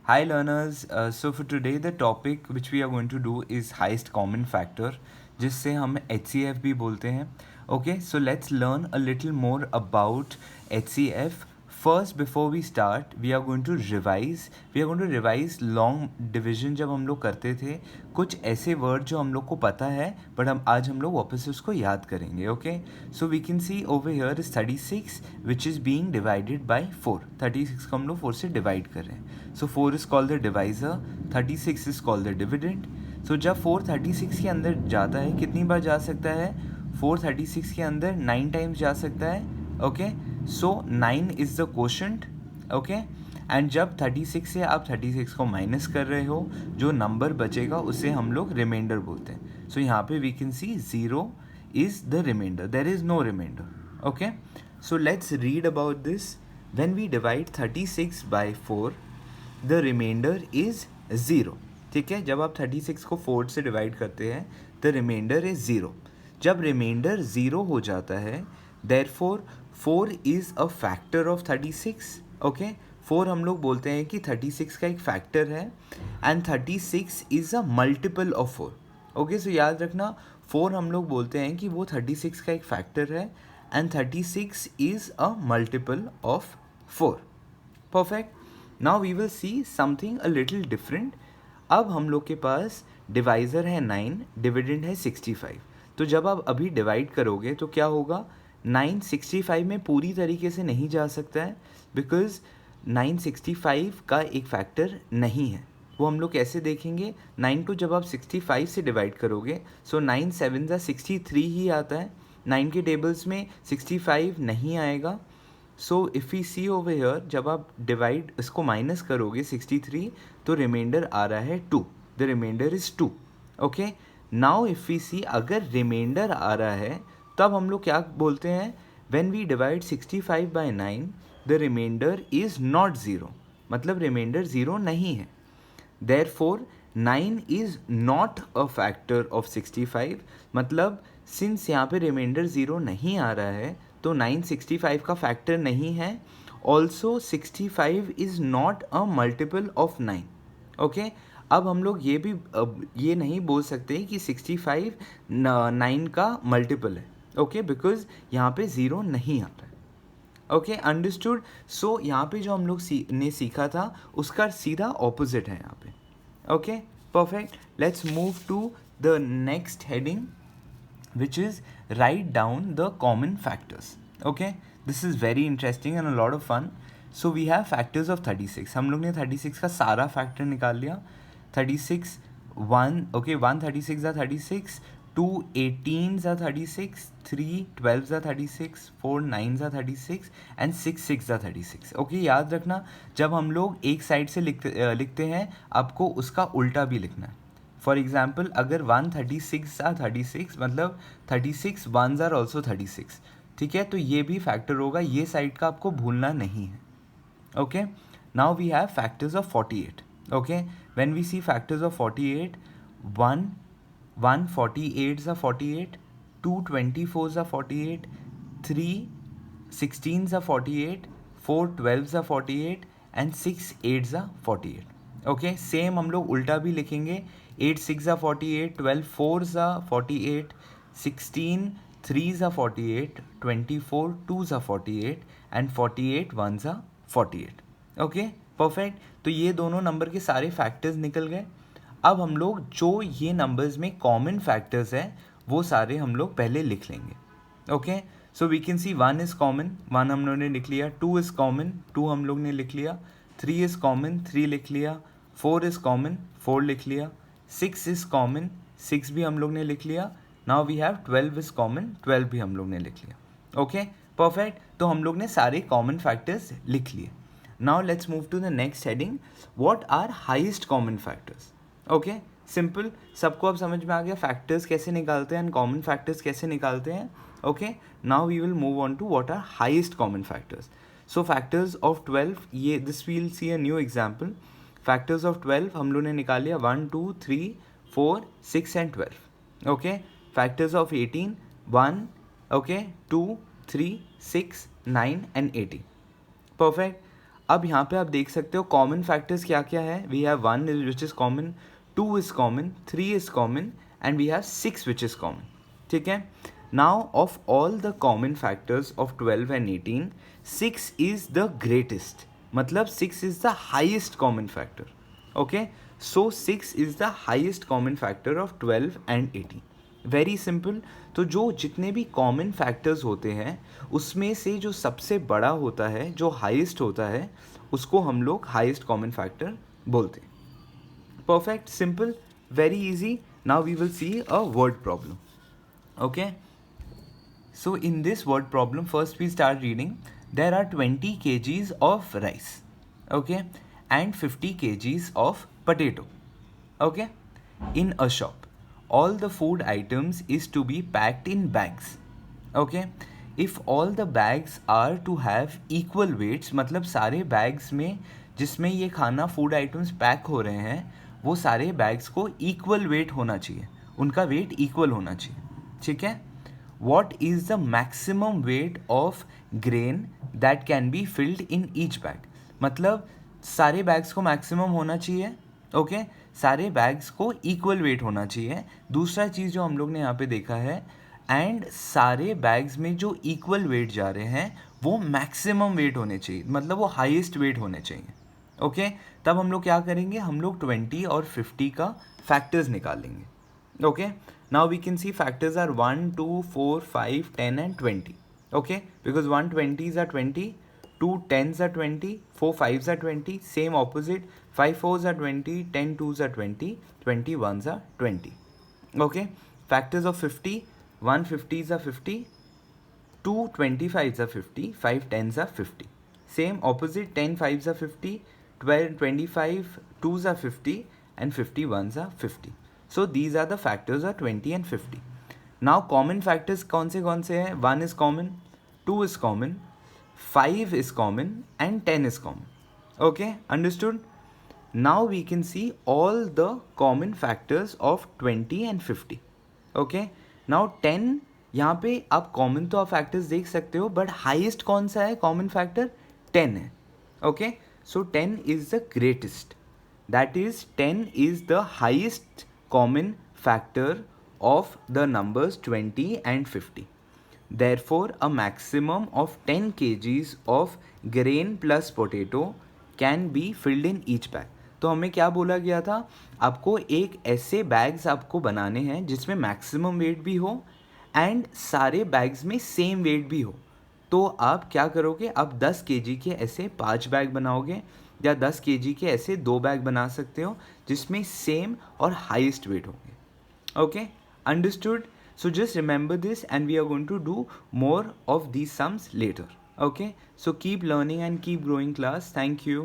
Hi learners, so for today the topic which we are going to do is highest common factor, जिससे हम HCF भी बोलते हैं. Okay, so let's learn a little more about HCF. First, before we start, we are going to revise long division जब हम लोग करते थे. कुछ ऐसे वर्ड जो हम लोग को पता है बट आज हम लोग वापस से उसको याद करेंगे. Okay, so we can see over here is 36 which is being divided by 4. 36 को हम लोग 4 से डिवाइड कर रहे हैं. So 4 is called the divisor, 36 is called the dividend. So जब 4 36 के अंदर जाता है, कितनी बार जा सकता है? 4 36 के अंदर 9 टाइम्स जा सकता है. Okay, so 9 is the quotient. Okay, and जब 36 से आप 36 को माइनस कर रहे हो, जो नंबर बचेगा उसे हम लोग रिमाइंडर बोलते हैं. सो यहाँ पे we can see 0 is the reminder, there is no reminder. Okay, so let's read about this. When we divide 36 by 4, the reminder is 0. ठीक है, जब आप 36 को 4 से डिवाइड करते हैं, द रिमाइंडर इज़ 0. जब रिमाइंडर 0 हो जाता है, therefore 4 is a factor of 36. Okay, 4 हम लोग बोलते हैं कि 36 का एक फैक्टर है and 36 is a multiple of 4. Okay, so याद रखना 4 हम लोग बोलते हैं कि वो 36 का एक फैक्टर है and 36 is a multiple of 4. Perfect. Now we will see something a little different. अब हम लोग के पास डिवाइज़र है 9, डिविडेंड है 65. तो जब आप अभी डिवाइड करोगे तो क्या होगा? 9 65 में पूरी तरीके से नहीं जा सकता है बिकॉज 9 65 का एक फैक्टर नहीं है. वो हम लोग कैसे देखेंगे? 9 को जब आप 65 से डिवाइड करोगे, सो 9 7 जा 63 ही आता है. 9 के टेबल्स में 65 नहीं आएगा. So if we see over here, जब आप डिवाइड इसको माइनस करोगे 63, तो रिमाइंडर आ रहा है 2. The reminder is 2. Okay, now if we see, अगर रिमाइंडर आ रहा है तब हम लोग क्या बोलते हैं? When we divide 65 by 9, the reminder is not 0. मतलब रिमाइंडर 0 नहीं है. Therefore 9 is not a factor of 65. मतलब सिंस यहाँ पे रिमाइंडर 0 नहीं आ रहा है तो 9 65 का फैक्टर नहीं है. Also 65 is not a multiple of 9. Okay, अब हम लोग ये भी ये नहीं बोल सकते कि 65 9 का मल्टीपल है. ओके, बिकॉज यहाँ पे 0 नहीं आता है. Okay, understood. सो यहाँ पे जो हम लोग ने सीखा था उसका सीधा ऑपोजिट है यहाँ पे. Okay, perfect. Let's move to the next heading which is write down the common factors. Okay, this is very interesting and a lot of fun. So we have factors of 36. हम लोग ने 36 का सारा factor निकाल लिया. 36 1, okay, 1 36 are 36, 2 18s are 36, 3 12s are 36, 4 9s are 36 and 6 6 are 36. Okay, याद रखना जब हम लोग एक साइड से लिखते हैं आपको उसका उल्टा भी लिखना है. फॉर एग्जाम्पल, अगर 136 आर 36, मतलब 36 1s आर ऑल्सो 36. ठीक है, तो ये भी फैक्टर होगा, ये साइड का आपको भूलना नहीं है. Okay, now we have factors of 48. Okay, when we see factors of 48, 1 1 48s are 48, 2 24s are 48, 3 16s are 48, 4 12s are 48 and 6 8s are 48. Okay, same हम लोग उल्टा भी लिखेंगे. 8 6 are 48, 12 4s are 48, 16 3s are 48, 24 2s are 48 and 48 1s are 48. Okay, perfect. तो ये दोनों number के सारे फैक्टर्स निकल गए. अब हम लोग जो ये नंबर्स में कॉमन फैक्टर्स हैं वो सारे हम लोग पहले लिख लेंगे. Okay, so we can see 1 is common, 1 हम लोग ने लिख लिया. 2 इज़ कॉमन, 2 हम लोग ने लिख लिया. 3 इज़ कॉमन, 3 लिख लिया. 4 इज़ कॉमन, 4 लिख लिया. 6 इज़ कॉमन, 6 भी हम लोग ने लिख लिया. Now we have 12 is common, 12 भी हम लोग ने लिख लिया. Okay, perfect. तो हम लोग ने सारे कॉमन फैक्टर्स लिख लिए. Now let's move to the next heading. What are highest common factors? Okay, simple, सबको अब समझ में आ गया फैक्टर्स कैसे निकालते हैं एंड कॉमन फैक्टर्स कैसे निकालते हैं. Okay, now we will move on to what are highest common factors. So factors of 12, ये this we'll see a new example. Factors of 12 हम लोग ने निकाल लिया 1 2 3 4 6 and 12. Okay, factors of 18 1, okay, 2 3 6 9 and 18. Perfect. अब यहाँ पे आप देख सकते हो कॉमन फैक्टर्स क्या क्या है. We have 1 which is common, 2 is common, 3 is common and we have 6 which is common. ठीक है. Now of all the common factors of 12 and 18, 6 is the greatest. मतलब 6 is the highest common factor. Okay, so 6 is the highest common factor of 12 and 18. Very simple. तो जो जितने भी common factors होते हैं उसमें से जो सबसे बड़ा होता है, जो हाईएस्ट होता है, उसको हम लोग हाईएस्ट कॉमन फैक्टर बोलते हैं. Perfect, simple, very easy. Now we will see a word problem. Okay, so in this word problem first we start reading. There are 20 kgs of rice, okay, and 50 kgs of potato, okay, in a shop. All the food items is to be packed in bags. Okay, if all the bags are to have equal weights, मतलब सारे bags में जिसमें ये खाना food items pack हो रहे हैं वो सारे bags को equal weight होना चाहिए, उनका weight equal होना चाहिए. ठीक है. What is the maximum weight of grain that can be filled in each bag? मतलब सारे bags को maximum होना चाहिए. ओके, सारे बैग्स को इक्वल वेट होना चाहिए. दूसरा चीज़ जो हम लोग ने यहाँ पे देखा है, एंड सारे बैग्स में जो इक्वल वेट जा रहे हैं वो मैक्सिमम वेट होने चाहिए, मतलब वो हाईएस्ट वेट होने चाहिए. ओके, तब हम लोग क्या करेंगे, हम लोग 20 और 50 का फैक्टर्स निकालेंगे. Okay, now we can see factors are 1, 2, 4, 5, 10 and 20. Okay, because 1 20s are 20, 2 10s are 20, 4 5s are 20, same opposite, 5 4s are 20, 10 2s are 20, 20 1s are 20. Okay, factors of 50, 1 50s are 50, 2 25s are 50, 5 10s are 50. Same opposite, 10 5s are 50, 12 25 2s are 50 and 50 1s are 50. So these are the factors of 20 and 50. Now common factors कौन से हैं? 1 is common, 2 is common, 5 is common and 10 is common. Okay, understood? Now we can see all the common factors of 20 and 50. Okay, now 10, यहाँ पे आप common तो आप factors देख सकते हो, but highest कौन सा है common factor? 10 है. Okay, so 10 is the greatest. That is 10 is the highest common factor of the numbers 20 and 50. Therefore, a maximum of 10 kgs of grain plus potato can be filled in each bag. तो हमें क्या बोला गया था, आपको एक ऐसे bags आपको बनाने हैं जिसमें मैक्सिमम वेट भी हो एंड सारे बैग्स में सेम वेट भी हो. तो आप क्या करोगे, आप 10 kg के ऐसे 5 बैग बनाओगे या 10 kg के ऐसे 2 बैग बना सकते हो जिसमें सेम और हाईएस्ट वेट होंगे. Okay, understood? So just remember this and we are going to do more of these sums later. Okay, so keep learning and keep growing class. Thank you.